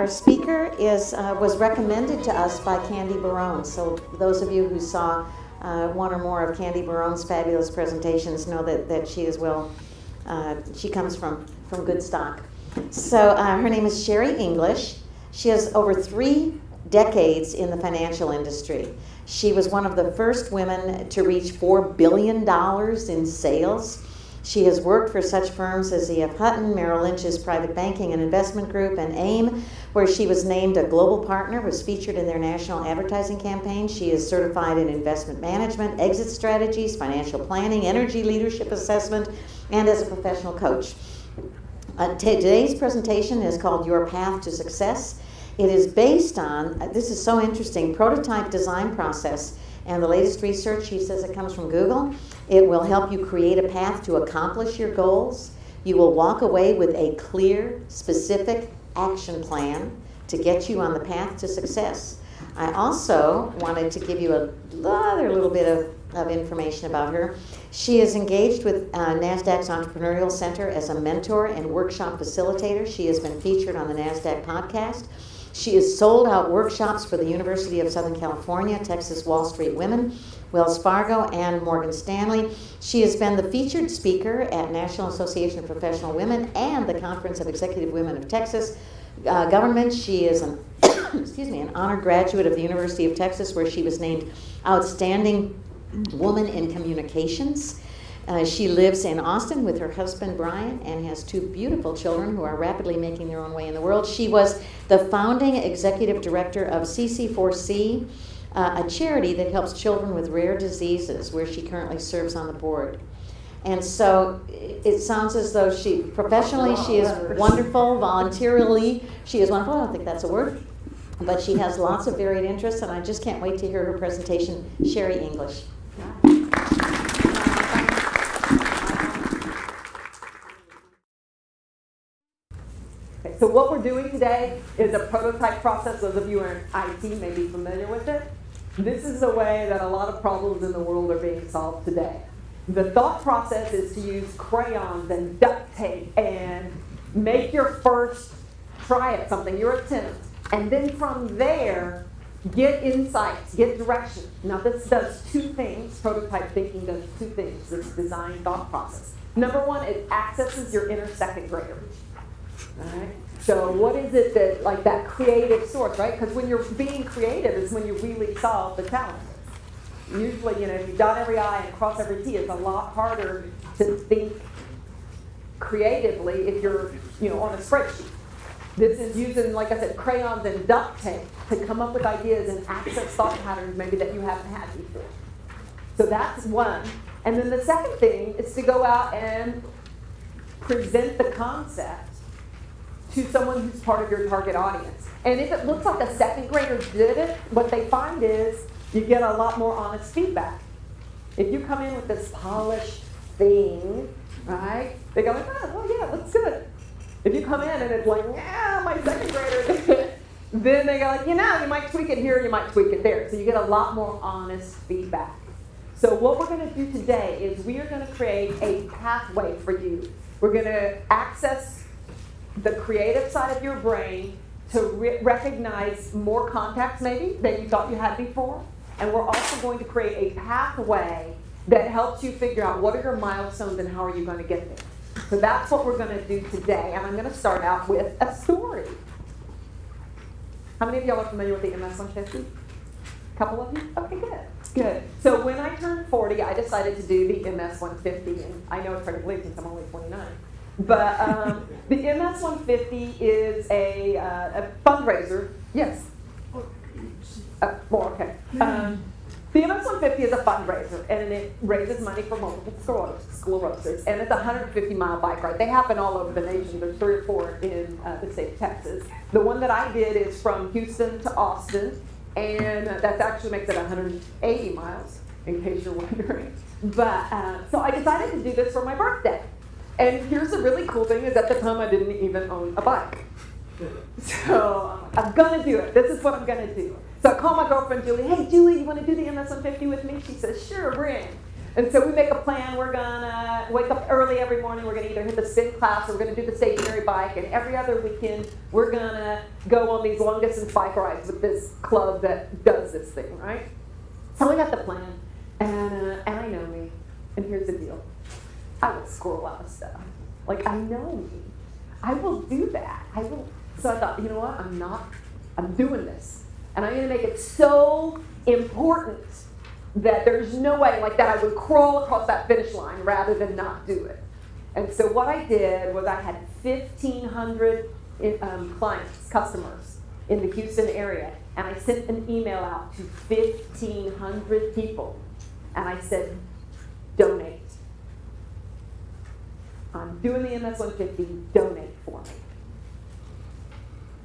speaker was recommended to us by Candy Barone. So those of you who saw one or more of Candy Barone's fabulous presentations know that she is she comes from good stock. So her name is Sherrie English. She has over 3 decades in the financial industry. She was one of the first women to reach $4 billion in sales. She has worked for such firms as E.F. Hutton, Merrill Lynch's Private Banking and Investment Group, and AIM, where she was named a global partner, was featured in their national advertising campaign. She is certified in investment management, exit strategies, financial planning, energy leadership assessment, and as a professional coach. Today's presentation is called Your Path to Success. It is based on, this is so interesting, prototype design process. And the latest research, she says it comes from Google. It will help you create a path to accomplish your goals. You will walk away with a clear, specific action plan to get you on the path to success. I also wanted to give you another little bit of information about her. She is engaged with NASDAQ's Entrepreneurial Center as a mentor and workshop facilitator. She has been featured on the NASDAQ podcast. She has sold out workshops for the University of Southern California, Texas Wall Street Women, Wells Fargo, and Morgan Stanley. She has been the featured speaker at National Association of Professional Women and the Conference of Executive Women of Texas Government. She is an an honored graduate of the University of Texas, where she was named Outstanding Woman in Communications. She lives in Austin with her husband, Brian, and has 2 beautiful children who are rapidly making their own way in the world. She was the founding executive director of CC4C, a charity that helps children with rare diseases, where she currently serves on the board. And so it sounds as though professionally, she is wonderful. Voluntarily, she is wonderful. I don't think that's a word. But she has lots of varied interests, and I just can't wait to hear her presentation. Sherrie English. So what we're doing today is a prototype process. Those of you who are in IT may be familiar with it. This is the way that a lot of problems in the world are being solved today. The thought process is to use crayons and duct tape and make your first try at something, your attempt. And then from there, get insights, get direction. Now this does 2 things. Prototype thinking does 2 things, this design thought process. Number 1, it accesses your inner second grader. All right. So what is it that, like that creative source, right? Because when you're being creative is when you really solve the challenges. Usually, if you dot every I and cross every T, it's a lot harder to think creatively if you're, on a spreadsheet. This is using, like I said, crayons and duct tape to come up with ideas and access thought patterns maybe that you haven't had before. So that's one. And then the second thing is to go out and present the concept to someone who's part of your target audience. And if it looks like a second grader did it, what they find is you get a lot more honest feedback. If you come in with this polished thing, right, they go like, oh, well, yeah, looks good. If you come in and it's like, yeah, my second grader did it, then they go like, you might tweak it here, you might tweak it there. So you get a lot more honest feedback. So what we're going to do today is we are going to create a pathway for you. We're going to access the creative side of your brain to recognize more contacts maybe than you thought you had before. And we're also going to create a pathway that helps you figure out what are your milestones and how are you going to get there. So that's what we're going to do today. And I'm going to start out with a story. How many of y'all are familiar with the MS-150? A couple of you? Okay, good. Good. So when I turned 40, I decided to do the MS-150. And I know it's hard to believe since I'm only 29. But the MS-150 is a fundraiser. Yes? More, okay. The MS-150 is a fundraiser, and it raises money for multiple sclerosis. And it's a 150-mile bike ride. They happen all over the nation. There's 3 or 4 in the state of Texas. The one that I did is from Houston to Austin, and that actually makes it 180 miles, in case you're wondering. But so I decided to do this for my birthday. And here's the really cool thing is at the time I didn't even own a bike. So I'm going to do it. This is what I'm going to do. So I call my girlfriend Julie. Hey, Julie, you want to do the MS-150 with me? She says, sure, bring. And so we make a plan. We're gonna wake up early every morning. We're gonna either hit the spin class or we're gonna do the stationary bike. And every other weekend, we're gonna go on these long distance bike rides with this club that does this thing, right? So we got the plan, and I know me. And here's the deal: I will scroll out of stuff. Like, I know me. I will do that. I will. So I thought, you know what? I'm doing this, and I'm gonna make it so important that there's no way like that I would crawl across that finish line rather than not do it. And so what I did was I had 1,500 clients, customers in the Houston area, and I sent an email out to 1,500 people, and I said, donate. I'm doing the MS-150, donate for me.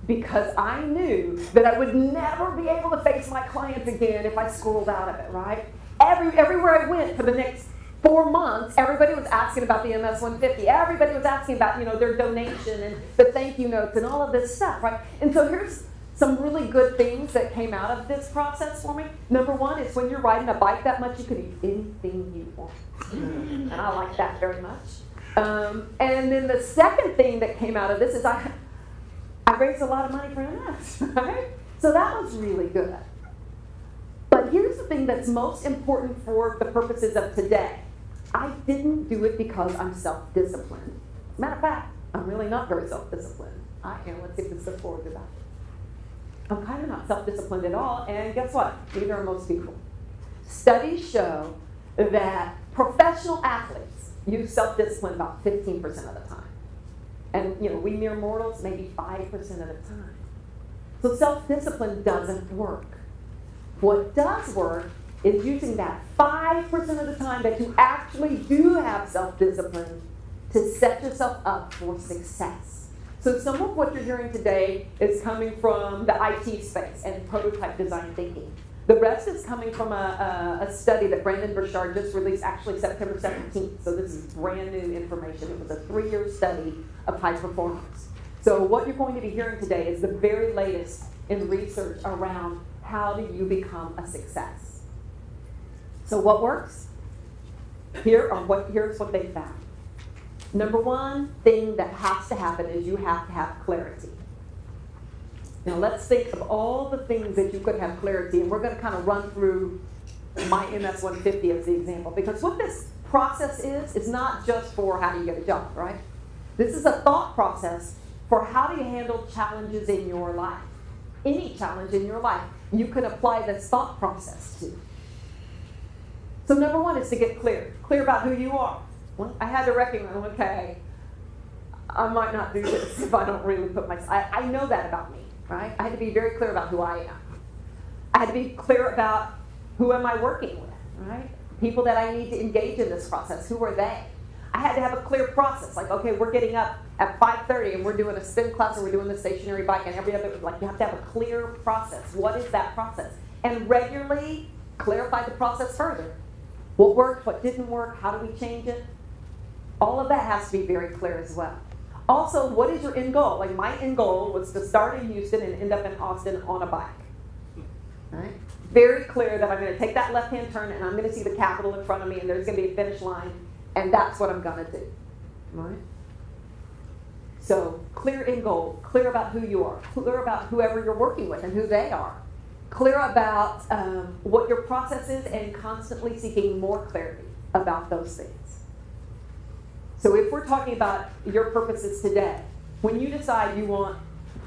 Because I knew that I would never be able to face my clients again if I scrolled out of it, right? Everywhere I went for the next 4 months, everybody was asking about the MS-150. Everybody was asking about, their donation and the thank you notes and all of this stuff, right? And so here's some really good things that came out of this process for me. Number one is when you're riding a bike that much, you can eat anything you want. And I like that very much. And then the second thing that came out of this is I raised a lot of money for MS, right? So that was really good. But here's the thing that's most important for the purposes of today. I didn't do it because I'm self-disciplined. Matter of fact, I'm really not very self-disciplined. I am. Let's see if this goes forward to that. I'm kind of not self-disciplined at all, and guess what? Neither are most people. Studies show that professional athletes use self-discipline about 15% of the time. And, we mere mortals, maybe 5% of the time. So self-discipline doesn't work. What does work is using that 5% of the time that you actually do have self-discipline to set yourself up for success. So some of what you're hearing today is coming from the IT space and prototype design thinking. The rest is coming from a study that Brandon Burchard just released, actually September 17th. So this is brand new information. It was a 3-year study of high performance. So what you're going to be hearing today is the very latest in research around how do you become a success. So what works? Here's what they found. Number one thing that has to happen is you have to have clarity. Now let's think of all the things that you could have clarity, and we're going to kind of run through my MS-150 as the example, because what this process is not just for how do you get a job, right? This is a thought process for how do you handle challenges in your life. Any challenge in your life, you can apply this thought process to. So number one is to get clear about who you are. Well, I had to recognize, okay, I might not do this if I don't really put myself, I know that about me. Right? I had to be very clear about who I am. I had to be clear about who am I working with, right? People that I need to engage in this process, who are they? I had to have a clear process, like, okay, we're getting up at 5:30 and we're doing a spin class and we're doing the stationary bike and every other, like you have to have a clear process. What is that process? And regularly clarify the process further. What worked, what didn't work, how do we change it? All of that has to be very clear as well. Also, what is your end goal? Like my end goal was to start in Houston and end up in Austin on a bike. Right? Very clear that I'm going to take that left-hand turn and I'm going to see the Capitol in front of me and there's going to be a finish line and that's what I'm going to do. Right? So clear end goal, clear about who you are, clear about whoever you're working with and who they are. Clear about what your process is and constantly seeking more clarity about those things. So if we're talking about your purposes today, when you decide you want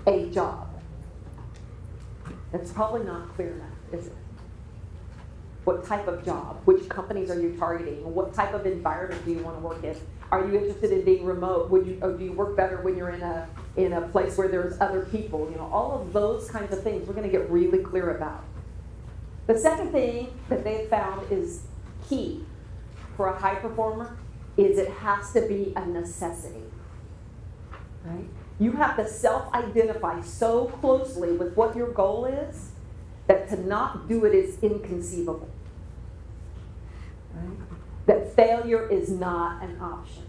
a job, it's probably not clear enough, is it? What type of job? Which companies are you targeting? What type of environment do you want to work in? Are you interested in being remote? Or do you work better when you're in a place where there's other people? All of those kinds of things we're going to get really clear about. The second thing that they've found is key for a high performer is it has to be a necessity, right? You have to self-identify so closely with what your goal is that to not do it is inconceivable, right? That failure is not an option.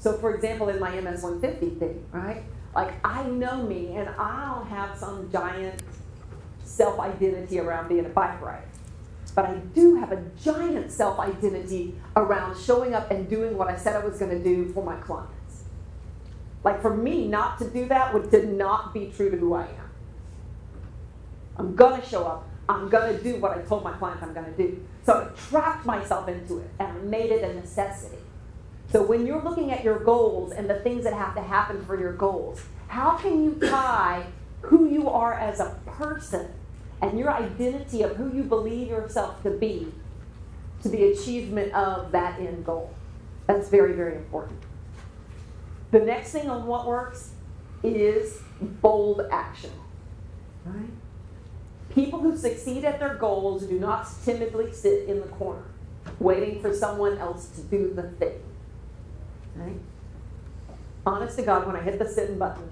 So for example, in my MS-150 thing, right? Like I know me and I don't have some giant self-identity around being a bike rider. But I do have a giant self-identity around showing up and doing what I said I was going to do for my clients. Like for me, not to do that would to not be true to who I am. I'm going to show up. I'm going to do what I told my clients I'm going to do. So I trapped myself into it, and I made it a necessity. So when you're looking at your goals and the things that have to happen for your goals, how can you tie who you are as a person and your identity of who you believe yourself to be to the achievement of that end goal? That's very, very important. The next thing on what works is bold action. Right? People who succeed at their goals do not timidly sit in the corner, waiting for someone else to do the thing. Right? Honest to God, when I hit the send button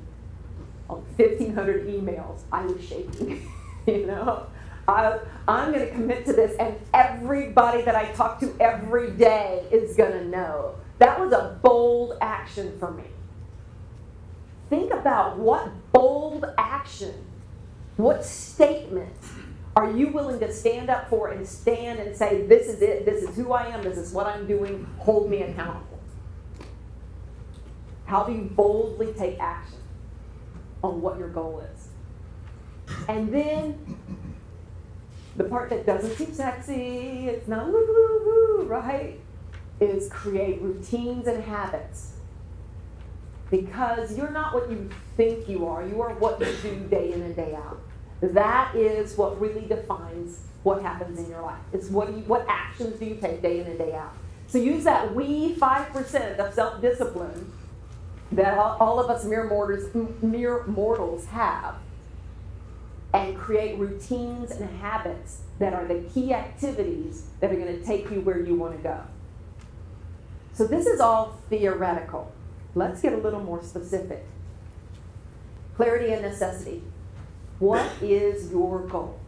on 1,500 emails, I was shaking. You know, I'm going to commit to this, and everybody that I talk to every day is going to know. That was a bold action for me. Think about what bold action, what statement are you willing to stand up for and stand and say, this is it, this is who I am, this is what I'm doing, hold me accountable. How do you boldly take action on what your goal is? And then, the part that doesn't seem sexy, it's not woo-hoo-hoo, right? Is create routines and habits. Because you're not what you think you are what you do day in and day out. That is what really defines what happens in your life. It's what actions do you take day in and day out. So use that wee 5% of self-discipline that all of us mere mortals have, and create routines and habits that are the key activities that are going to take you where you want to go. So this is all theoretical. Let's get a little more specific. Clarity and necessity. What is your goal?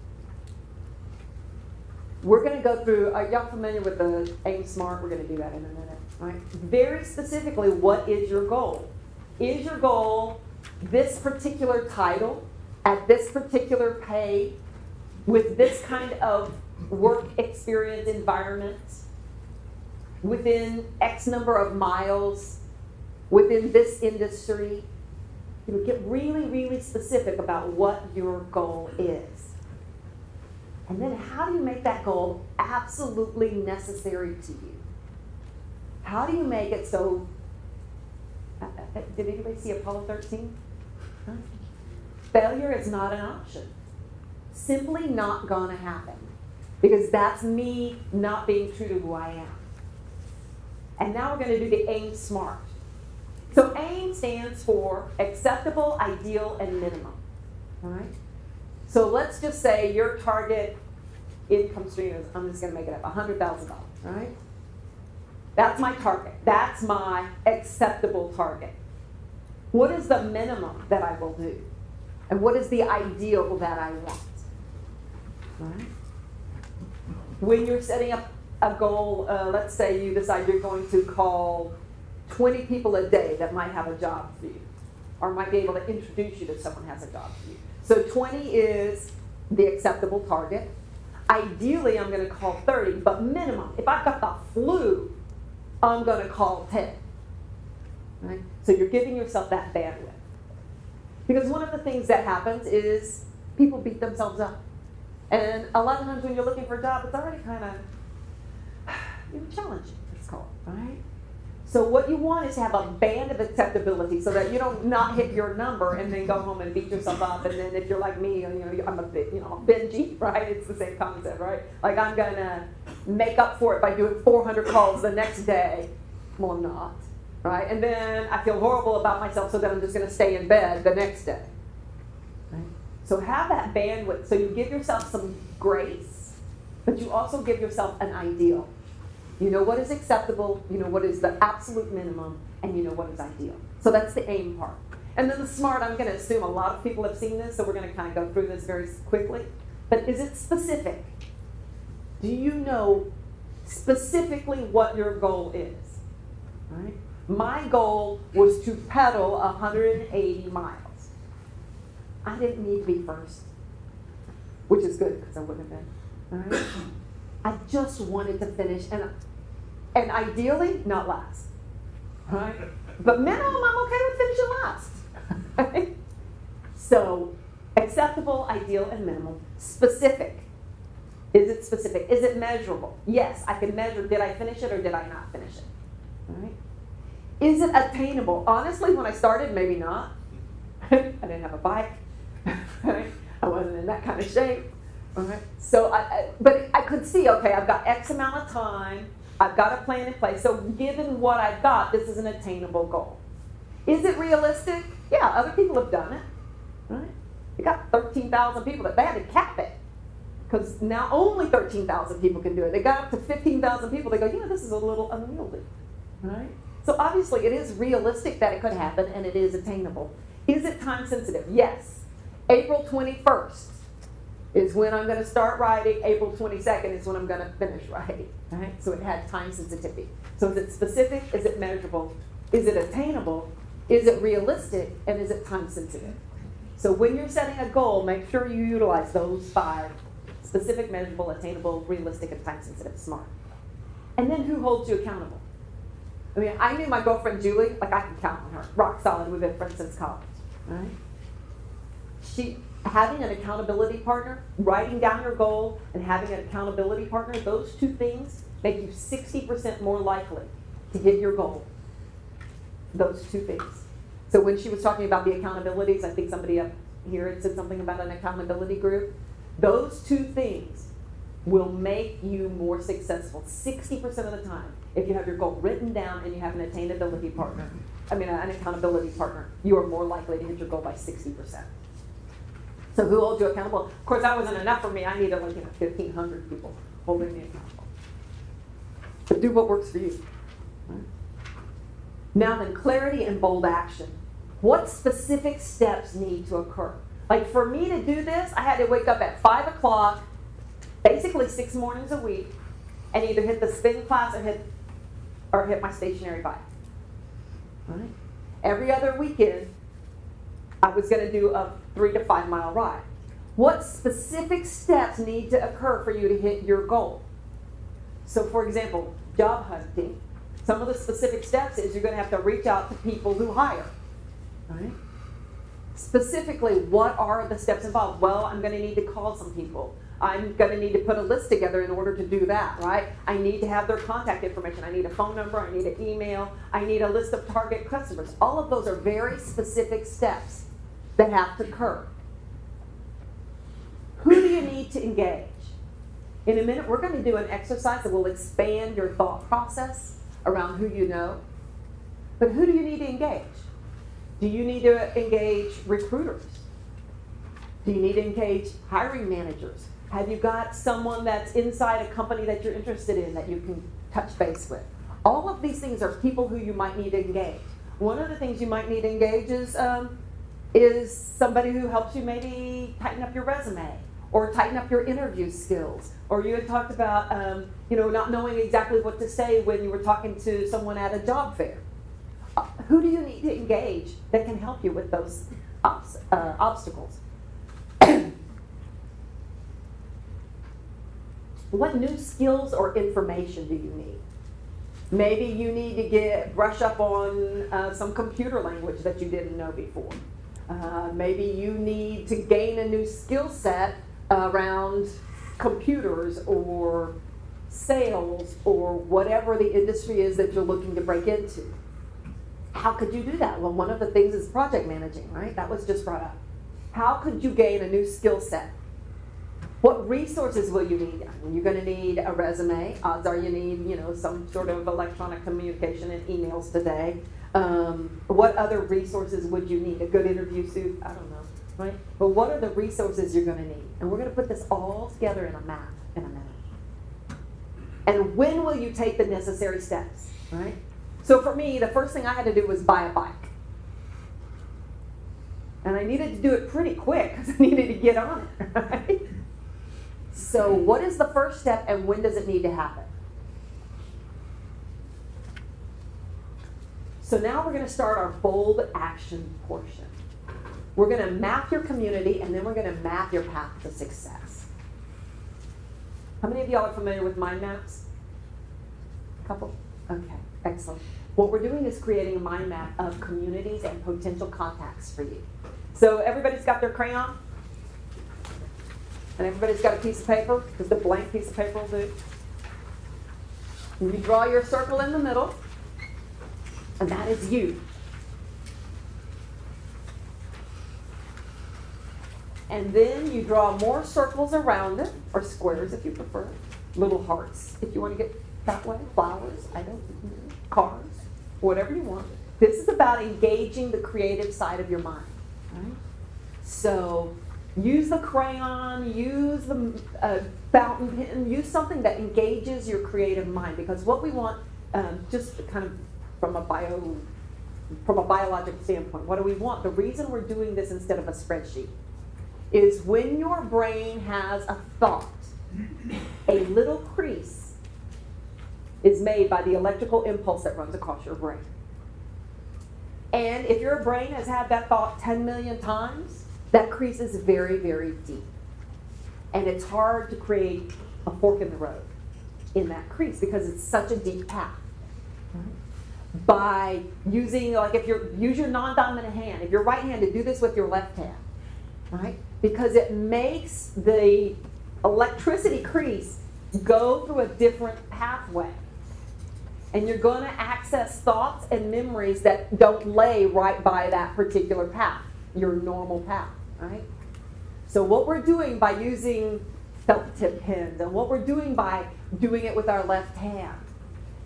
We're going to go through, are y'all familiar with the AIM SMART? We're going to do that in a minute, right? Very specifically, what is your goal? Is your goal this particular title, at this particular pay, with this kind of work experience environment, within X number of miles, within this industry? You know, get really, really specific about what your goal is. And then how do you make that goal absolutely necessary to you? How do you make it so, did anybody see Apollo 13? Huh? Failure is not an option. Simply not gonna happen. Because that's me not being true to who I am. And now we're gonna do the AIM SMART. So AIM stands for acceptable, ideal, and minimum. All right? So let's just say your target income stream is, I'm just going to make it up, $100,000, right? That's my target. That's my acceptable target. What is the minimum that I will do? And what is the ideal that I want? Right? When you're setting up a goal, let's say you decide you're going to call 20 people a day that might have a job for you, or might be able to introduce you to someone who has a job for you. So 20 is the acceptable target. Ideally, I'm going to call 30, but minimum, if I've got the flu, I'm going to call 10. Right? So you're giving yourself that bandwidth. Because one of the things that happens is people beat themselves up. And a lot of times when you're looking for a job, it's already kind of challenging, it's called, right? So what you want is to have a band of acceptability so that you don't not hit your number and then go home and beat yourself up. And then if you're like me, I'm a bit, bingy, right? It's the same concept, right? Like I'm gonna make up for it by doing 400 calls the next day. Well, I'm not, right? And then I feel horrible about myself, so then I'm just gonna stay in bed the next day. Right? So have that bandwidth. So you give yourself some grace, but you also give yourself an ideal. You know what is acceptable, you know what is the absolute minimum, and you know what is ideal. So that's the AIM part. And then the SMART, I'm going to assume a lot of people have seen this, so we're going to kind of go through this very quickly. But is it specific? Do you know specifically what your goal is? Right? My goal was to pedal 180 miles. I didn't need to be first, which is good because I wouldn't have been. All right? I just wanted to finish, and ideally, not last, right? But minimum, I'm okay with finishing last, right? So, acceptable, ideal, and minimum. Specific. Is it specific? Is it measurable? Yes, I can measure, did I finish it or did I not finish it? All right. Is it attainable? Honestly, when I started, maybe not. I didn't have a bike. Right? I wasn't in that kind of shape. All right. So, but I could see, okay, I've got X amount of time. I've got a plan in place. So given what I've got, this is an attainable goal. Is it realistic? Yeah, other people have done it. Right? You got 13,000 people that they had to cap it. Because now only 13,000 people can do it. They got up to 15,000 people. They go, this is a little unwieldy. Right? So obviously it is realistic that it could happen and it is attainable. Is it time sensitive? Yes. April 21st is when I'm going to start writing. April 22nd is when I'm going to finish writing. Right? So it had time sensitivity. So is it specific? Is it measurable? Is it attainable? Is it realistic? And is it time sensitive? So when you're setting a goal, make sure you utilize those 5: specific, measurable, attainable, realistic, and time sensitive. Smart. And then who holds you accountable? I mean, I knew my girlfriend Julie, like I can count on her. Rock solid, we've been friends since college. Right? Having an accountability partner, writing down your goal, and having an accountability partner, those 2 things make you 60% more likely to hit your goal. Those 2 things. So when she was talking about the accountabilities, I think somebody up here had said something about an accountability group. Those 2 things will make you more successful 60% of the time. If you have your goal written down and you have an attainability partner, an accountability partner, you are more likely to hit your goal by 60%. So who holds you accountable? Of course, that wasn't enough for me. I needed 1,500 people holding me accountable. But do what works for you. Right? Now then, clarity and bold action. What specific steps need to occur? Like for me to do this, I had to wake up at 5 o'clock, basically 6 mornings a week, and either hit the spin class or hit my stationary bike. Right? Every other weekend, I was going to do a 3 to 5 mile ride. What specific steps need to occur for you to hit your goal? So for example, job hunting. Some of the specific steps is you're going to have to reach out to people who hire. Right? Specifically, what are the steps involved? Well, I'm going to need to call some people. I'm going to need to put a list together in order to do that, right? I need to have their contact information. I need a phone number. I need an email. I need a list of target customers. All of those are very specific steps that have to occur. Who do you need to engage? In a minute, we're going to do an exercise that will expand your thought process around who you know. But who do you need to engage? Do you need to engage recruiters? Do you need to engage hiring managers? Have you got someone that's inside a company that you're interested in that you can touch base with? All of these things are people who you might need to engage. One of the things you might need to engage is somebody who helps you maybe tighten up your resume or tighten up your interview skills. Or you had talked about not knowing exactly what to say when you were talking to someone at a job fair. Who do you need to engage that can help you with those obstacles? What new skills or information do you need? Maybe you need to brush up on some computer language that you didn't know before. Maybe you need to gain a new skill set around computers or sales or whatever the industry is that you're looking to break into. How could you do that? Well, one of the things is project managing, right? That was just brought up. How could you gain a new skill set? What resources will you need? You're going to need a resume. Odds are you need, some sort of electronic communication and emails today. What other resources would you need? A good interview suit? I don't know, right? But what are the resources you're going to need? And we're going to put this all together in a map in a minute. And when will you take the necessary steps, right? So for me, the first thing I had to do was buy a bike. And I needed to do it pretty quick because I needed to get on it, right? So what is the first step and when does it need to happen? So now we're going to start our bold action portion. We're going to map your community and then we're going to map your path to success. How many of y'all are familiar with mind maps? A couple? Okay, excellent. What we're doing is creating a mind map of communities and potential contacts for you. So everybody's got their crayon? And everybody's got a piece of paper? Because the blank piece of paper will do. And you draw your circle in the middle, and that is you. And then you draw more circles around it, or squares if you prefer, little hearts if you want to get that way, flowers, I don't know, cars, whatever you want. This is about engaging the creative side of your mind. Right? So use the crayon, use the fountain pen, use something that engages your creative mind, because what we want, just kind of from a biological standpoint, what do we want? The reason we're doing this instead of a spreadsheet is when your brain has a thought, a little crease is made by the electrical impulse that runs across your brain. And if your brain has had that thought 10 million times, that crease is very, very deep. And it's hard to create a fork in the road in that crease because it's such a deep path. By using, like if you use your non-dominant hand, if you're right-handed, do this with your left hand, right? Because it makes the electricity crease go through a different pathway. And you're going to access thoughts and memories that don't lay right by that particular path, your normal path, right? So what we're doing by using felt tip pens, and what we're doing by doing it with our left hand,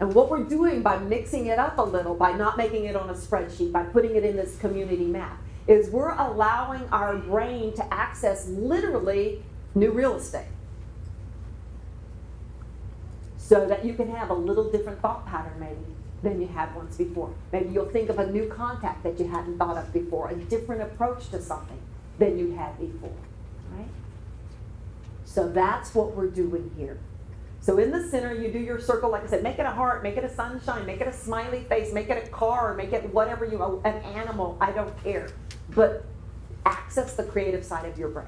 and what we're doing by mixing it up a little, by not making it on a spreadsheet, by putting it in this community map, is we're allowing our brain to access literally new real estate. So that you can have a little different thought pattern maybe than you had once before. Maybe you'll think of a new contact that you hadn't thought of before, a different approach to something than you had before, right? So that's what we're doing here. So in the center, you do your circle, like I said, make it a heart, make it a sunshine, make it a smiley face, make it a car, make it whatever you want, an animal, I don't care. But access the creative side of your brain.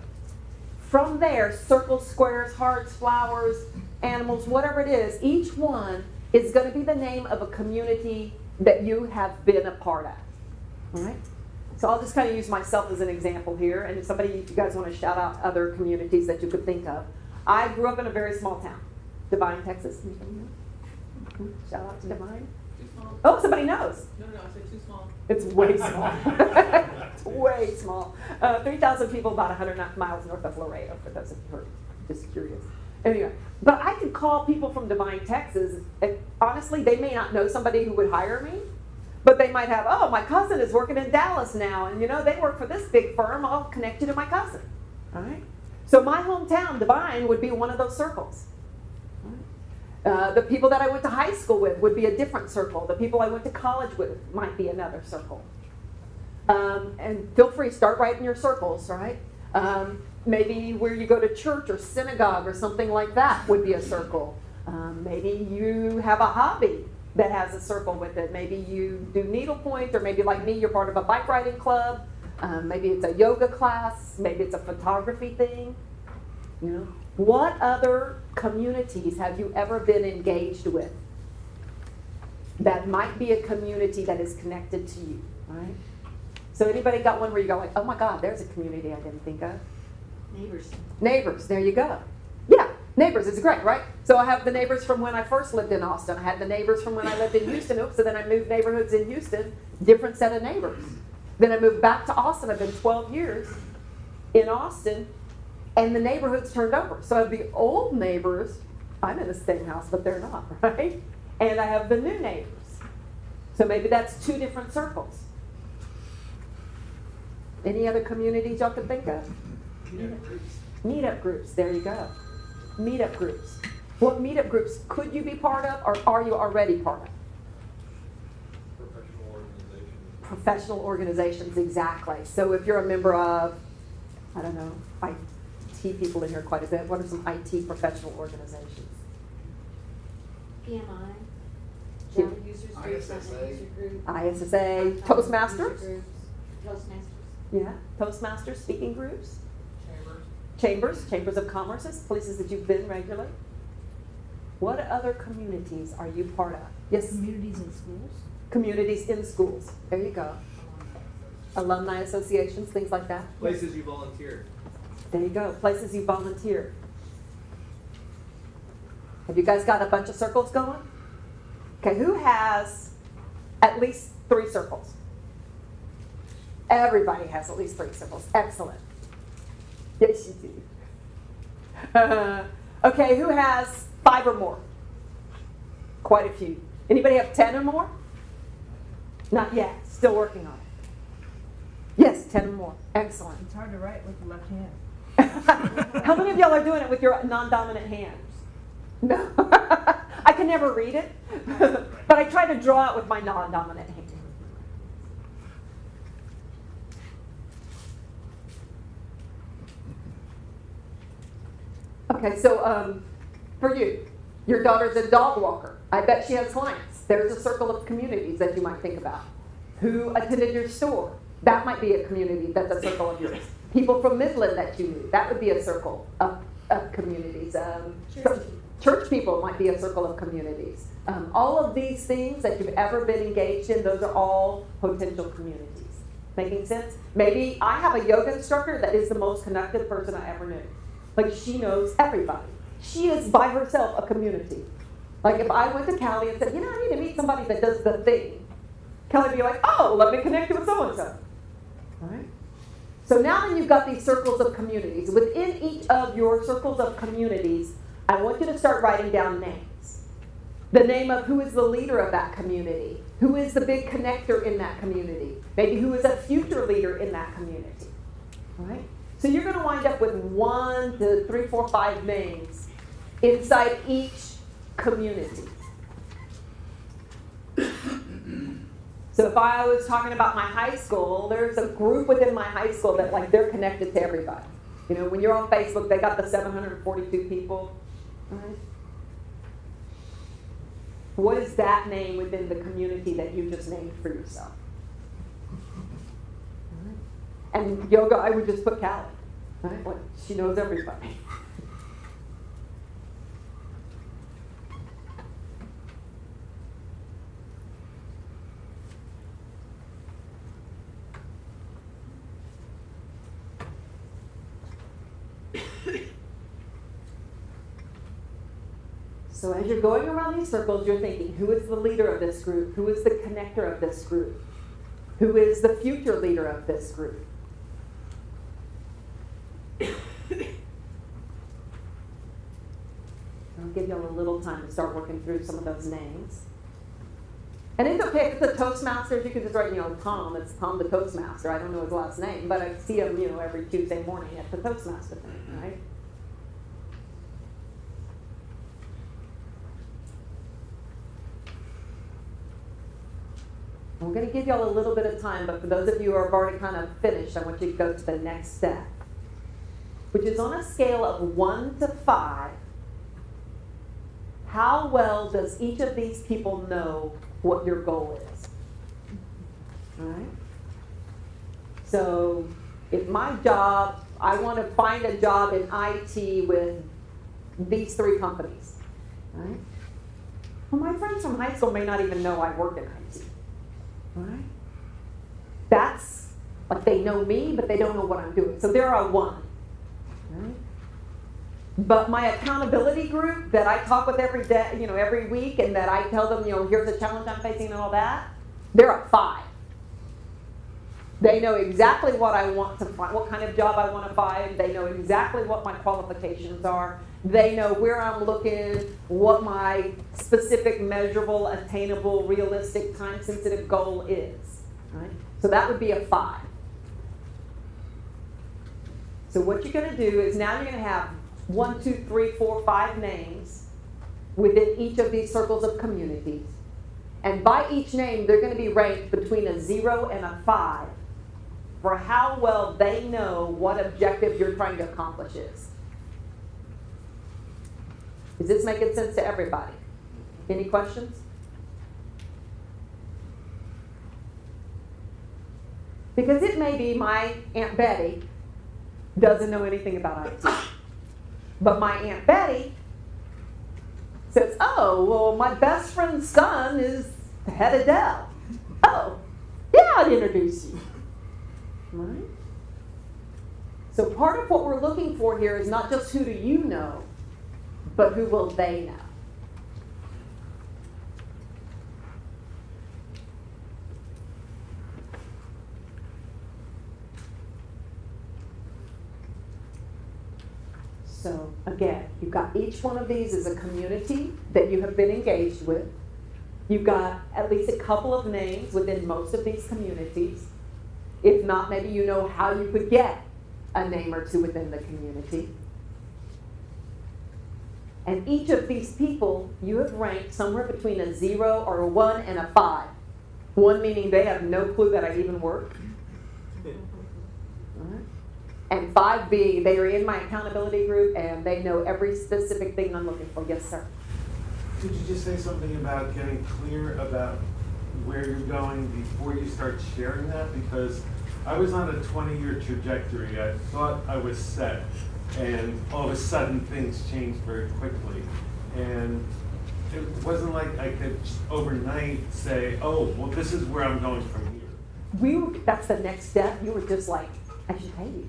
From there, circles, squares, hearts, flowers, animals, whatever it is, each one is going to be the name of a community that you have been a part of. All right? So I'll just kind of use myself as an example here, and if you guys want to shout out other communities that you could think of. I grew up in a very small town, Devine, Texas. Shout out to Devine. Too small. Oh, somebody knows. No, I said too small. It's way small. It's way small. 3,000 people, about 100 miles north of Laredo, for those of you who are just curious. Anyway, but I could call people from Devine, Texas, and honestly, they may not know somebody who would hire me, but they might have, oh, my cousin is working in Dallas now, and they work for this big firm, I'll connect you to my cousin. All right? So my hometown, Devine, would be one of those circles. The people that I went to high school with would be a different circle. The people I went to college with might be another circle. And feel free, start writing your circles, right? Maybe where you go to church or synagogue or something like that would be a circle. Maybe you have a hobby that has a circle with it. Maybe you do needlepoint, or maybe like me, you're part of a bike riding club. Maybe it's a yoga class. Maybe it's a photography thing. What other communities have you ever been engaged with that might be a community that is connected to you, right? So anybody got one where you go like, oh my God, there's a community I didn't think of? Neighbors. Neighbors, there you go. Yeah, neighbors is great, right? So I have the neighbors from when I first lived in Austin. I had the neighbors from when I lived in Houston. Oops, so then I moved neighborhoods in Houston, different set of neighbors. Then I moved back to Austin. I've been 12 years in Austin, and the neighborhoods turned over. So I have the old neighbors. I'm in the same house, but they're not, right? And I have the new neighbors. So maybe that's two different circles. Any other communities y'all can think of? Meetup groups, there you go. Meetup groups. What meetup groups could you be part of, or are you already part of? Professional organizations, exactly. So if you're a member of, I don't know, IT people in here quite a bit. What are some IT professional organizations? PMI. Yeah. Java users groups, ISSA. user group. ISSA, User Toastmasters? groups, Toastmasters. Yeah, Toastmasters, speaking groups. Chambers. Chambers of commerce, places that you've been regularly. What other communities are you part of? Yes? Communities in schools? Communities in schools. There you go. Alumni associations, things like that. Places you volunteer. There you go. Places you volunteer. Have you guys got a bunch of circles going? Okay, who has at least 3 circles? Everybody has at least 3 circles. Excellent. Yes, you do. Okay, who has 5 or more? Quite a few. Anybody have 10 or more? Not yet. Still working on it. Yes, 10 or more. Excellent. It's hard to write with the left hand. How many of y'all are doing it with your non-dominant hands? No. I can never read it, but I try to draw it with my non-dominant hand. Okay, so for you, your daughter's a dog walker. I bet she has clients. There's a circle of communities that you might think about. Who attended your store? That might be a community that's a circle of yours. People from Midland that you knew, that would be a circle of communities. Church people might be a circle of communities. All of these things that you've ever been engaged in, those are all potential communities. Making sense? Maybe I have a yoga instructor that is the most connected person I ever knew. Like, she knows everybody. She is by herself a community. Like, if I went to Callie and said, I need to meet somebody that does the thing, Callie would be like, oh, let me connect you with so-and-so. All right? So now that you've got these circles of communities, within each of your circles of communities, I want you to start writing down names. The name of who is the leader of that community, who is the big connector in that community, maybe who is a future leader in that community. All right? So you're going to wind up with 1 to 3, 4, 5 names inside each community. So if I was talking about my high school, there's a group within my high school that, like, they're connected to everybody. You know, when you're on Facebook, they got the 742 people. All right? What is that name within the community that you just named for yourself? And yoga, I would just put Callie. Right? Like, she knows everybody. So as you're going around these circles, you're thinking, who is the leader of this group? Who is the connector of this group? Who is the future leader of this group? I'll give y'all a little time to start working through some of those names. And it's okay if it's a Toastmaster, if you could just write, Tom, it's Tom the Toastmaster. I don't know his last name, but I see him, every Tuesday morning at the Toastmaster thing, right? I'm going to give y'all a little bit of time, but for those of you who have already kind of finished, I want you to go to the next step, which is on a scale of 1 to 5. How well does each of these people know what your goal is? All right? So if my job, I want to find a job in IT with these 3 companies. All right? Well, my friends from high school may not even know I work in IT. All right? That's, like, they know me, but they don't know what I'm doing. So they're a 1. All right? But my accountability group that I talk with every day, every week, and that I tell them, here's the challenge I'm facing and all that, they're a 5. They know exactly what I want to find, what kind of job I want to find. They know exactly what my qualifications are. They know where I'm looking, what my specific, measurable, attainable, realistic, time-sensitive goal is. Right? So that would be a 5. So what you're going to do is now you're going to have 1, 2, 3, 4, 5 names within each of these circles of communities. And by each name, they're going to be ranked between a 0 and a 5 for how well they know what objective you're trying to accomplish is. Is this making sense to everybody? Any questions? Because it may be my Aunt Betty doesn't know anything about IT. But my Aunt Betty says, oh, well, my best friend's son is the head of Dell. Oh, yeah, I'd introduce you. Right? So part of what we're looking for here is not just who do you know, but who will they know. So again, you've got each one of these as a community that you have been engaged with. You've got at least a couple of names within most of these communities. If not, maybe you know how you could get a name or two within the community. And each of these people you have ranked somewhere between a 0 or a 1 and a 5. 1 meaning they have no clue that I even work. And 5 being they are in my accountability group and they know every specific thing I'm looking for. Yes, sir. Could you just say something about getting clear about where you're going before you start sharing that? Because I was on a 20-year trajectory. I thought I was set, and all of a sudden things changed very quickly. And it wasn't like I could overnight say, oh, well, this is where I'm going from here. That's the next step. You were just like, I should pay you.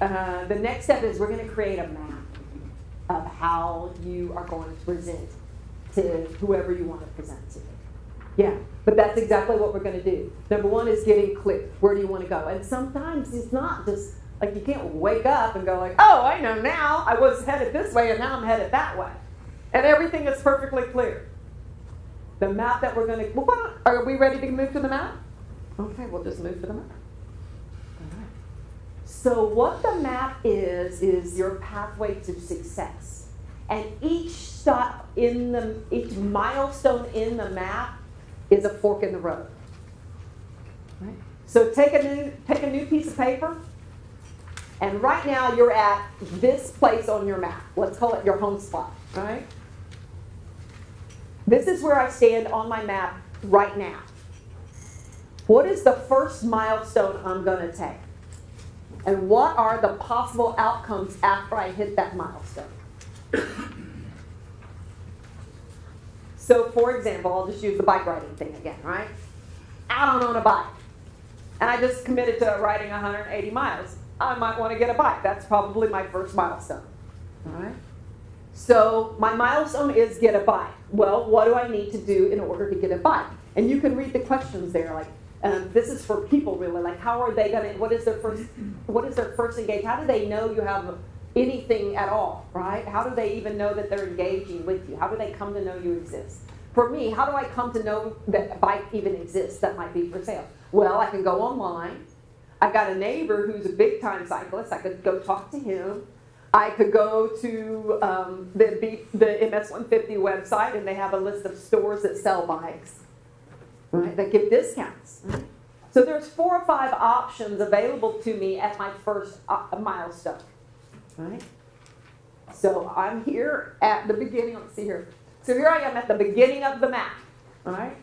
The next step is we're going to create a map of how you are going to present to whoever you want to present to. Yeah, but that's exactly what we're going to do. Number 1 is getting clear. Where do you want to go? And sometimes it's not just, like you can't wake up and go like, oh, I know now. I was headed this way and now I'm headed that way. And everything is perfectly clear. The map that we're going to, well, are we ready to move to the map? Okay, we'll just move to the map. So what the map is your pathway to success. And each stop each milestone in the map is a fork in the road. Right? So take a new piece of paper, and right now you're at this place on your map. Let's call it your home spot, right? This is where I stand on my map right now. What is the first milestone I'm going to take? And what are the possible outcomes after I hit that milestone? So, for example, I'll just use the bike riding thing again, right? I don't own a bike. And I just committed to riding 180 miles. I might want to get a bike. That's probably my first milestone. All right? So, my milestone is get a bike. Well, what do I need to do in order to get a bike? And you can read the questions there, like, this is for people really, like how are they going to, what is their first engage? How do they know you have anything at all, right? How do they even know that they're engaging with you? How do they come to know you exist? For me, how do I come to know that a bike even exists that might be for sale? Well, I can go online. I got a neighbor who's a big time cyclist. I could go talk to him. I could go to the MS-150 website and they have a list of stores that sell bikes. Right, that give discounts. Right? So there's 4 or 5 options available to me at my first milestone. Right? So I'm here at the beginning. Let's see here. So here I am at the beginning of the map. All right?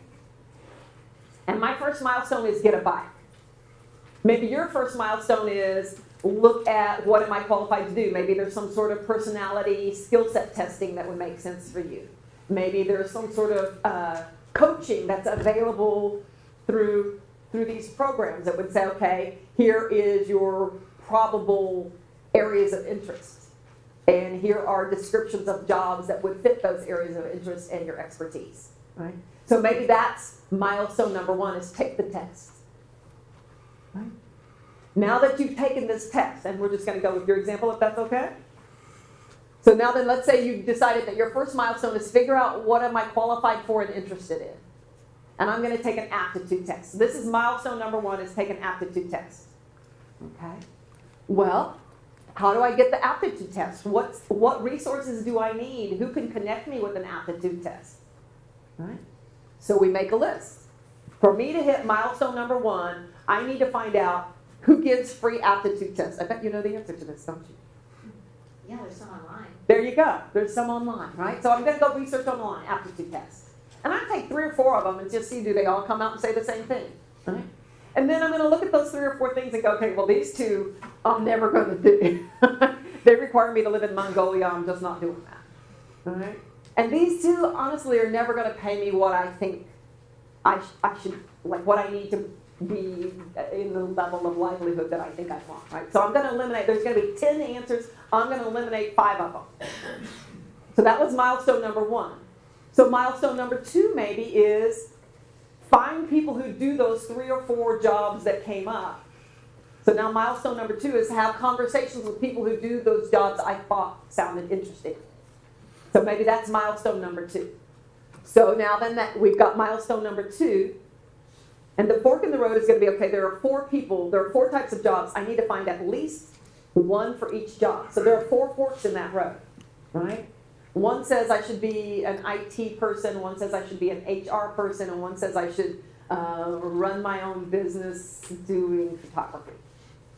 And my first milestone is get a bike. Maybe your first milestone is look at what am I qualified to do. Maybe there's some sort of personality skill set testing that would make sense for you. Maybe there's some sort of coaching that's available through these programs that would say, okay, here is your probable areas of interest. And here are descriptions of jobs that would fit those areas of interest and your expertise. Right? So maybe that's milestone number 1 is take the test. Right? Now that you've taken this test, and we're just going to go with your example if that's okay. So now then, let's say you decided that your first milestone is figure out what am I qualified for and interested in. And I'm going to take an aptitude test. This is milestone number 1 is take an aptitude test. Okay. Well, how do I get the aptitude test? What resources do I need? Who can connect me with an aptitude test? Right? So we make a list. For me to hit milestone number 1, I need to find out who gives free aptitude tests. I bet you know the answer to this, don't you? Yeah, there's some online. There you go. There's some online, right? So I'm going to go research online, aptitude tests. And I take 3 or 4 of them and just see do they all come out and say the same thing, right? And then I'm going to look at those 3 or 4 things and go, okay, well, these 2 I'm never going to do. They require me to live in Mongolia. I'm just not doing that, all right? And these two, honestly, are never going to pay me what I think I should, like what I need to be in the level of livelihood that I think I want, right? So I'm going to eliminate, there's going to be 10 answers. I'm going to eliminate 5 of them. So that was milestone number 1. So milestone number 2 maybe is find people who do those 3 or 4 jobs that came up. So now milestone number 2 is have conversations with people who do those jobs I thought sounded interesting. So maybe that's milestone number 2. So now then we've got milestone number 2. And the fork in the road is going to be, okay, there are 4 people, there are 4 types of jobs. I need to find at least 1 for each job. So there are 4 forks in that road, right? One says I should be an IT person, one says I should be an HR person, and one says I should run my own business doing photography.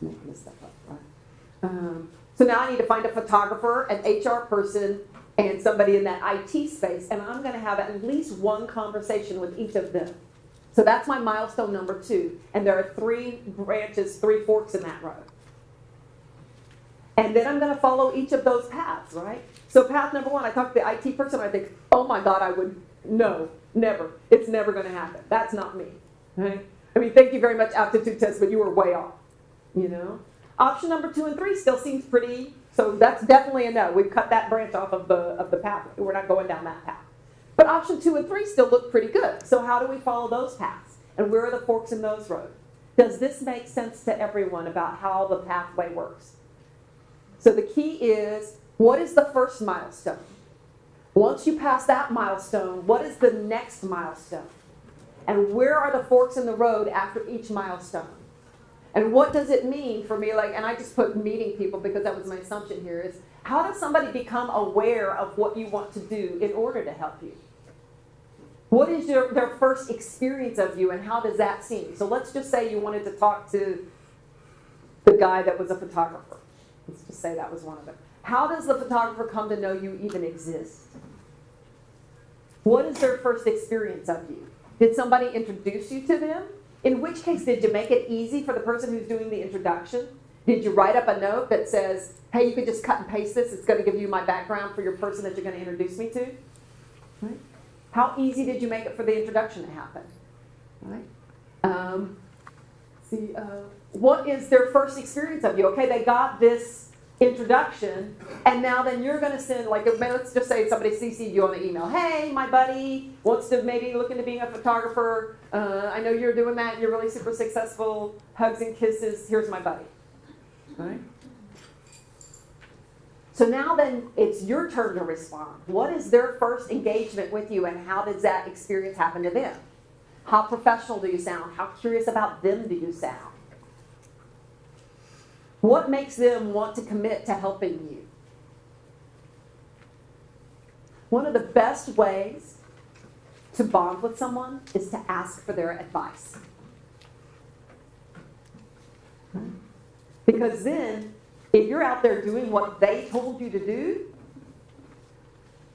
Making this stuff up, right? So now I need to find a photographer, an HR person, and somebody in that IT space, and I'm going to have at least 1 conversation with each of them. So that's my milestone number 2, and there are 3 branches, 3 forks in that road. And then I'm going to follow each of those paths, right? So path number 1, I talk to the IT person, I think, oh my God, no, never. It's never going to happen. That's not me, right? I mean, thank you very much, aptitude test, but you were way off, you know? Option number 2 and 3 still seems pretty, so that's definitely a no. We've cut that branch off of the path. We're not going down that path. But option 2 and 3 still look pretty good. So how do we follow those paths? And where are the forks in those roads? Does this make sense to everyone about how the pathway works? So the key is, what is the first milestone? Once you pass that milestone, what is the next milestone? And where are the forks in the road after each milestone? And what does it mean for me, like, and I just put meeting people because that was my assumption here, is how does somebody become aware of what you want to do in order to help you? What is their first experience of you, and how does that seem? So let's just say you wanted to talk to the guy that was a photographer. Let's just say that was one of them. How does the photographer come to know you even exist? What is their first experience of you? Did somebody introduce you to them? In which case, did you make it easy for the person who's doing the introduction? Did you write up a note that says, hey, you could just cut and paste this. It's going to give you my background for your person that you're going to introduce me to? Right? How easy did you make it for the introduction to happen? Right? What is their first experience of you? Okay, they got this introduction, and now then you're going to send, like, let's just say somebody CC'd you on the email. Hey, my buddy wants to maybe look into being a photographer. I know you're doing that. You're really super successful. Hugs and kisses. Here's my buddy. All right? So now then it's your turn to respond. What is their first engagement with you, and how does that experience happen to them? How professional do you sound? How curious about them do you sound? What makes them want to commit to helping you? One of the best ways to bond with someone is to ask for their advice. Because then, if you're out there doing what they told you to do,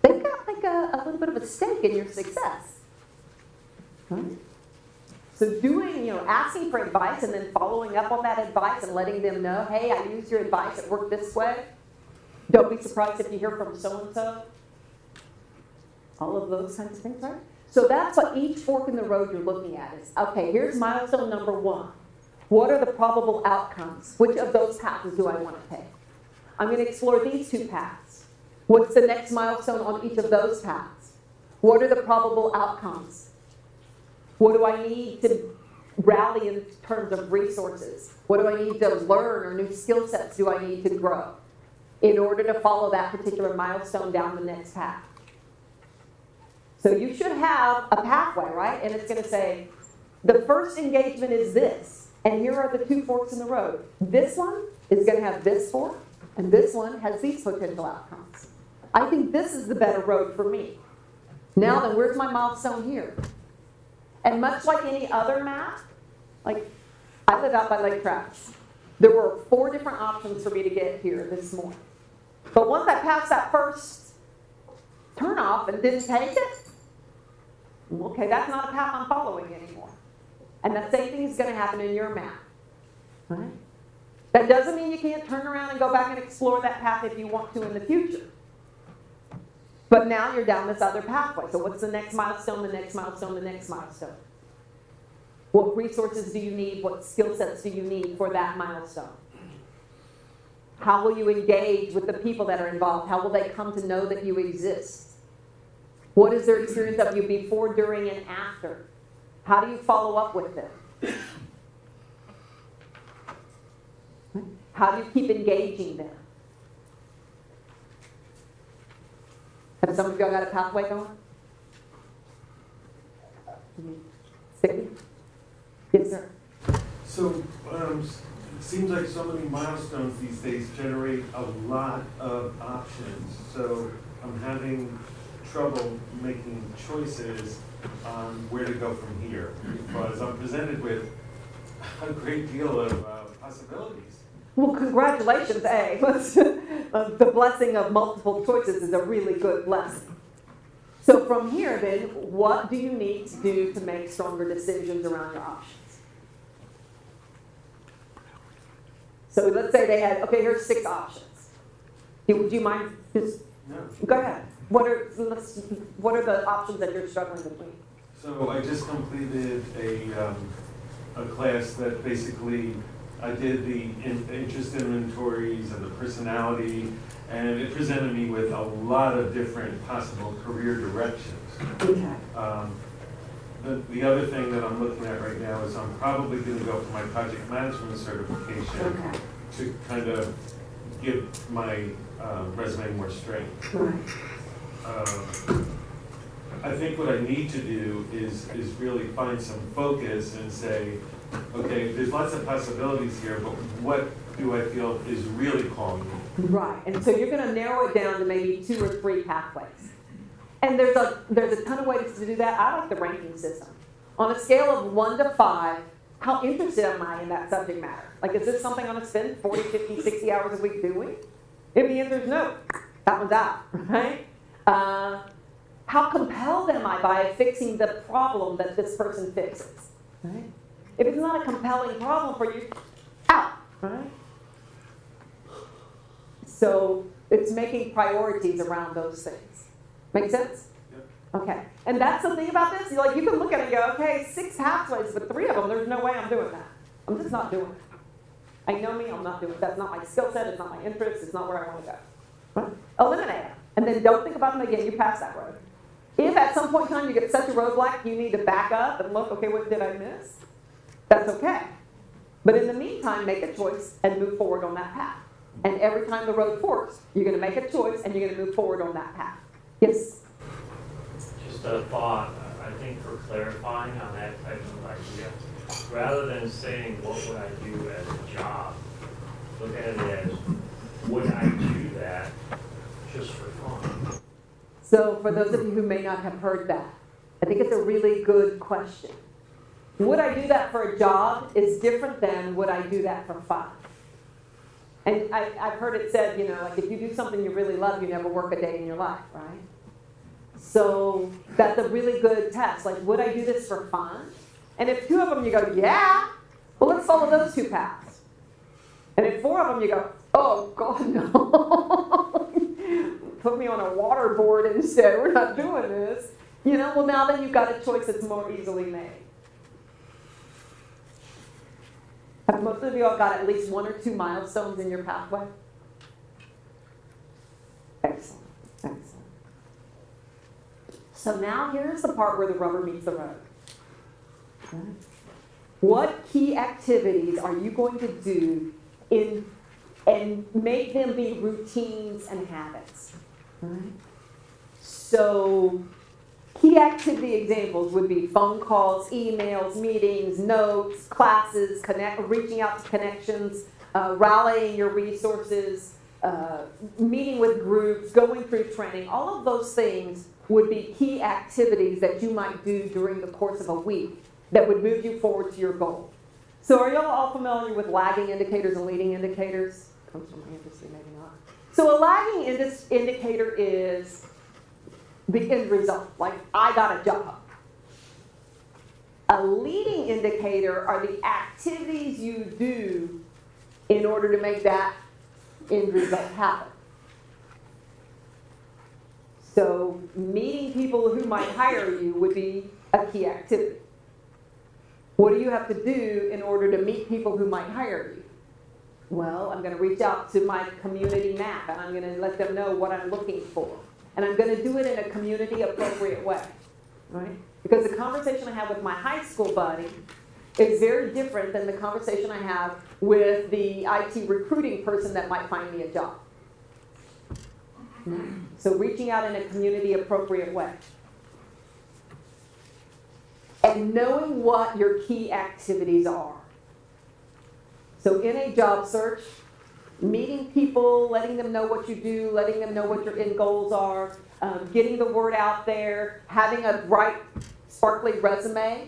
they've got like a little bit of a stake in your success. Right? So asking for advice and then following up on that advice and letting them know, hey, I used your advice, it worked this way. Don't be surprised if you hear from so-and-so. All of those kinds of things, right? So that's what each fork in the road you're looking at is, okay, here's milestone number 1. What are the probable outcomes? Which of those paths do I want to take? I'm going to explore these 2 paths. What's the next milestone on each of those paths? What are the probable outcomes? What do I need to rally in terms of resources? What do I need to learn, or new skill sets do I need to grow in order to follow that particular milestone down the next path? So you should have a pathway, right? And it's going to say, the first engagement is this, and here are the 2 forks in the road. This one is going to have this fork, and this one has these potential outcomes. I think this is the better road for me. Now then, where's my milestone here? And much like any other map, like I live out by Lake Travis. There were 4 different options for me to get here this morning. But once I passed that first turnoff and didn't take it, okay, that's not a path I'm following anymore. And the same thing is going to happen in your map. Right? That doesn't mean you can't turn around and go back and explore that path if you want to in the future. But now you're down this other pathway. So what's the next milestone, the next milestone, the next milestone? What resources do you need? What skill sets do you need for that milestone? How will you engage with the people that are involved? How will they come to know that you exist? What is their experience of you before, during, and after? How do you follow up with them? How do you keep engaging them? Have some of y'all got a pathway going? Sticky? Yes, sir. So, it seems like so many milestones these days generate a lot of options. So I'm having trouble making choices on where to go from here because I'm presented with a great deal of possibilities. Well, congratulations, A. The blessing of multiple choices is a really good blessing. So from here then, what do you need to do to make stronger decisions around your options? So let's say they had, okay, here's 6 options. Do you mind just, No. go ahead. What are the options that you're struggling between? So I just completed a class that basically I did the interest inventories and the personality, and it presented me with a lot of different possible career directions. Okay. The other thing that I'm looking at right now is I'm probably going to go for my project management certification Okay. to kind of give my resume more strength. Right. I think what I need to do is really find some focus and say, okay, there's lots of possibilities here, but what do I feel is really calling me? Right, and so you're going to narrow it down to maybe 2 or 3 pathways. And there's a ton of ways to do that. I like the ranking system. On a scale of 1 to 5, how interested am I in that subject matter? Like, is this something I'm going to spend 40, 50, 60 hours a week doing? If the answer is no, that one's out, right? How compelled am I by fixing the problem that this person fixes? Right? If it's not a compelling problem for you, out, right? So it's making priorities around those things. Make sense? Yep. Okay. And that's the thing about this. You can look at it and go, okay, 6 pathways, but 3 of them, there's no way I'm doing that. I'm just not doing it. I know me, I'm not doing it. That's not my skill set, it's not my interest, it's not where I want to go. Right? Eliminate them. And then don't think about them again, you pass that road. If at some point in time you get such a roadblock, you need to back up and look, okay, what did I miss? That's okay. But in the meantime, make a choice and move forward on that path. And every time the road forks, you're going to make a choice and you're going to move forward on that path. Yes? Just a thought, I think for clarifying on that type of idea, rather than saying what would I do as a job, look at it as would I do that just for fun? So for those of you who may not have heard that, I think it's a really good question. Would I do that for a job is different than would I do that for fun. And I've heard it said, like if you do something you really love, you never work a day in your life, right? So that's a really good test. Like, would I do this for fun? And if 2 of them you go, yeah, well, let's follow those 2 paths. And if 4 of them you go, oh, God, no. Put me on a water board instead. We're not doing this. Well, now then you've got a choice that's more easily made. Have most of you all got at least 1 or 2 milestones in your pathway? Excellent. Excellent. So now here's the part where the rubber meets the road. Okay. What key activities are you going to do and make them be routines and habits? Right? So key activity examples would be phone calls, emails, meetings, notes, classes, reaching out to connections, rallying your resources, meeting with groups, going through training. All of those things would be key activities that you might do during the course of a week that would move you forward to your goal. So are y'all all familiar with lagging indicators and leading indicators? Comes from my industry, maybe not. So a lagging indicator is the end result, like I got a job. A leading indicator are the activities you do in order to make that end result happen. So meeting people who might hire you would be a key activity. What do you have to do in order to meet people who might hire you? Well, I'm going to reach out to my community map, and I'm going to let them know what I'm looking for. And I'm going to do it in a community appropriate way, right? Because the conversation I have with my high school buddy is very different than the conversation I have with the IT recruiting person that might find me a job. So reaching out in a community appropriate way. And knowing what your key activities are. So in a job search, meeting people, letting them know what you do, letting them know what your end goals are, getting the word out there, having a bright, sparkly resume,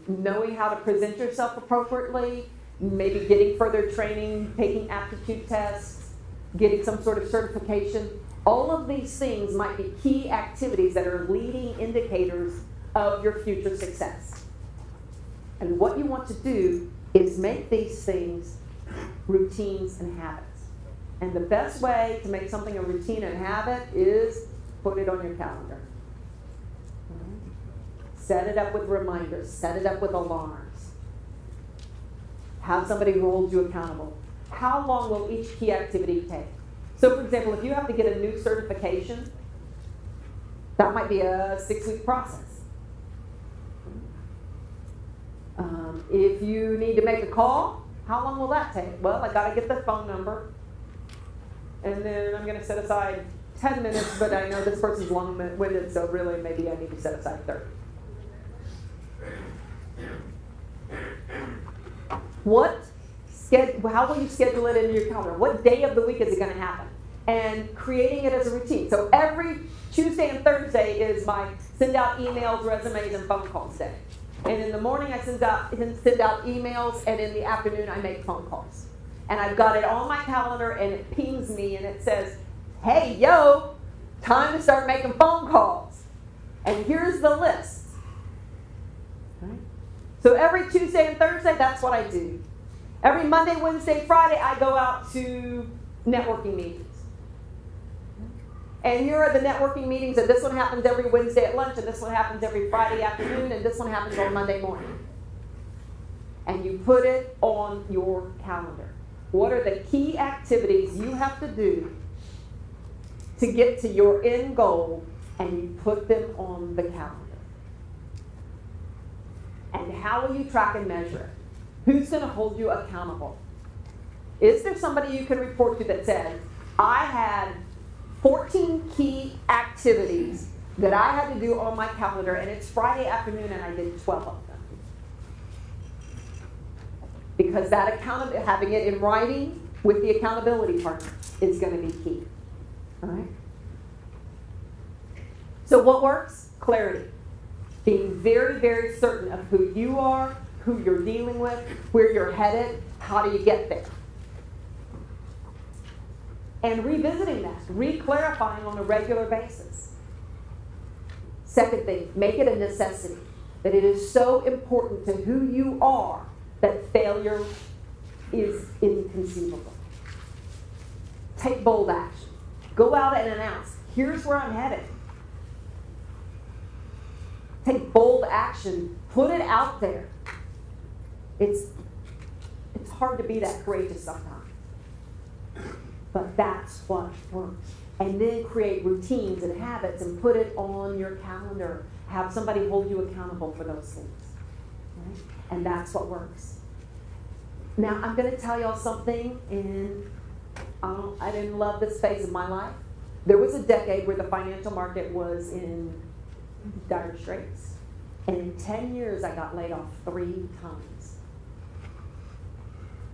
knowing how to present yourself appropriately, maybe getting further training, taking aptitude tests, getting some sort of certification. All of these things might be key activities that are leading indicators of your future success. And what you want to do is make these things routines and habits. And the best way to make something a routine and habit is put it on your calendar. Set it up with reminders. Set it up with alarms. Have somebody who holds you accountable. How long will each key activity take? So, for example, if you have to get a new certification, that might be a 6-week process. If you need to make a call, how long will that take? Well, I got to get the phone number, and then I'm going to set aside 10 minutes, but I know this person's long-winded, so really maybe I need to set aside 30. How will you schedule it into your calendar? What day of the week is it going to happen? And creating it as a routine. So every Tuesday and Thursday is my send out emails, resumes, and phone calls day. And in the morning I send out emails, and in the afternoon I make phone calls. And I've got it on my calendar, and it pings me, and it says, hey, yo, time to start making phone calls. And here's the list. Right? So every Tuesday and Thursday, that's what I do. Every Monday, Wednesday, Friday, I go out to networking meetings. And here are the networking meetings, and this one happens every Wednesday at lunch, and this one happens every Friday afternoon, and this one happens on Monday morning. And you put it on your calendar. What are the key activities you have to do to get to your end goal, and you put them on the calendar? And how will you track and measure it? Who's going to hold you accountable? Is there somebody you can report to that said, I had 14 key activities that I had to do on my calendar, and it's Friday afternoon, and I did 12 of them? Because that having it in writing with the accountability partner is going to be key. All right? So what works? Clarity. Being very, very certain of who you are, who you're dealing with, where you're headed, how do you get there? And revisiting that, re-clarifying on a regular basis. Second thing, make it a necessity. That it is so important to who you are that failure is inconceivable. Take bold action. Go out and announce, here's where I'm headed. Take bold action. Put it out there. It's hard to be that courageous sometimes. But that's what works. And then create routines and habits and put it on your calendar. Have somebody hold you accountable for those things. Right? And that's what works. Now, I'm going to tell y'all something, and I didn't love this phase of my life. There was a decade where the financial market was in dire straits. And in 10 years, I got laid off 3 times.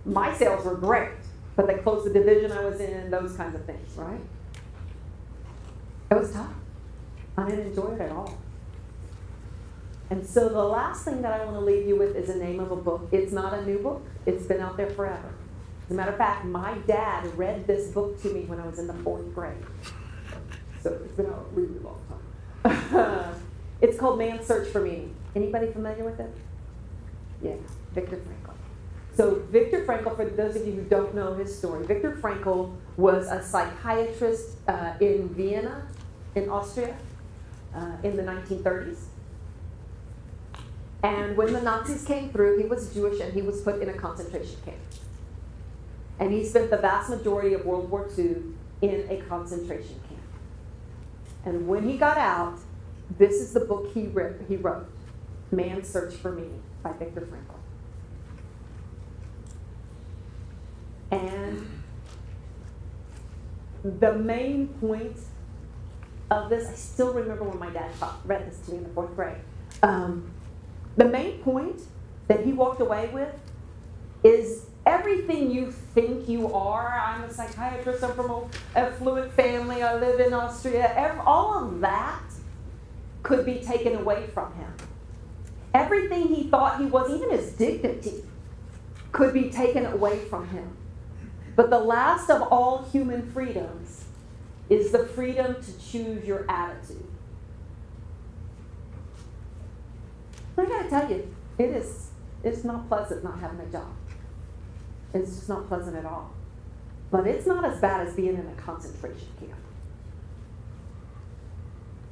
My sales were great, but they closed the division I was in, those kinds of things, right? It was tough. I didn't enjoy it at all. And so the last thing that I want to leave you with is the name of a book. It's not a new book. It's been out there forever. As a matter of fact, my dad read this book to me when I was in the 4th grade. So it's been a really long time. It's called Man's Search for Meaning. Anybody familiar with it? Yeah, Viktor Frankl. So Viktor Frankl, for those of you who don't know his story, Viktor Frankl was a psychiatrist in Vienna in Austria in the 1930s. And when the Nazis came through, he was Jewish and he was put in a concentration camp. And he spent the vast majority of World War II in a concentration camp. And when he got out, this is the book he wrote, Man's Search for Meaning by Viktor Frankl. And the main point of this, I still remember when my dad read this to me in the 4th grade. The main point that he walked away with is everything you think you are. I'm a psychiatrist, I'm from an affluent family, I live in Austria. All of that could be taken away from him. Everything he thought he was, even his dignity, could be taken away from him. But the last of all human freedoms is the freedom to choose your attitude. I gotta tell you, it's not pleasant not having a job. It's just not pleasant at all. But it's not as bad as being in a concentration camp.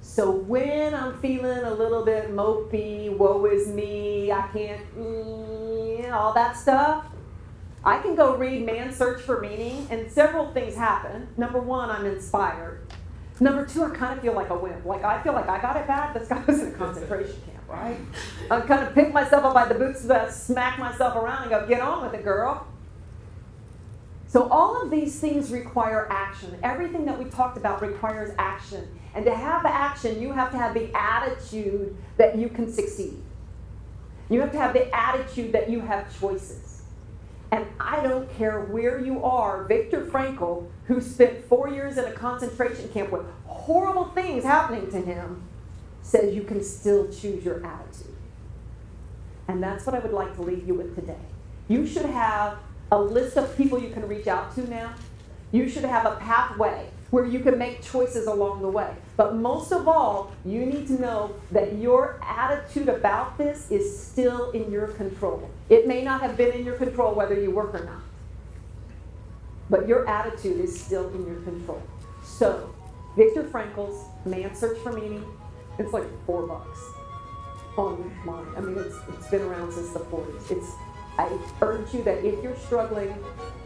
So when I'm feeling a little bit mopey, woe is me, I can't, all that stuff, I can go read Man's Search for Meaning, and several things happen. Number one, I'm inspired. Number two, I kind of feel like a wimp. Like, I feel like I got it bad. This guy was in a concentration camp, right? I kind of pick myself up by the boots, smack myself around and go, get on with it, girl. So all of these things require action. Everything that we talked about requires action. And to have action, you have to have the attitude that you can succeed. You have to have the attitude that you have choices. And I don't care where you are, Viktor Frankl, who spent 4 years in a concentration camp with horrible things happening to him, says you can still choose your attitude. And that's what I would like to leave you with today. You should have a list of people you can reach out to now. You should have a pathway where you can make choices along the way. But most of all, you need to know that your attitude about this is still in your control. It may not have been in your control whether you work or not. But your attitude is still in your control. So, Viktor Frankl's Man's Search for Meaning, it's like $4 online. I mean, it's been around since the 40s. I urge you that if you're struggling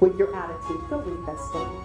with your attitude, go read that story.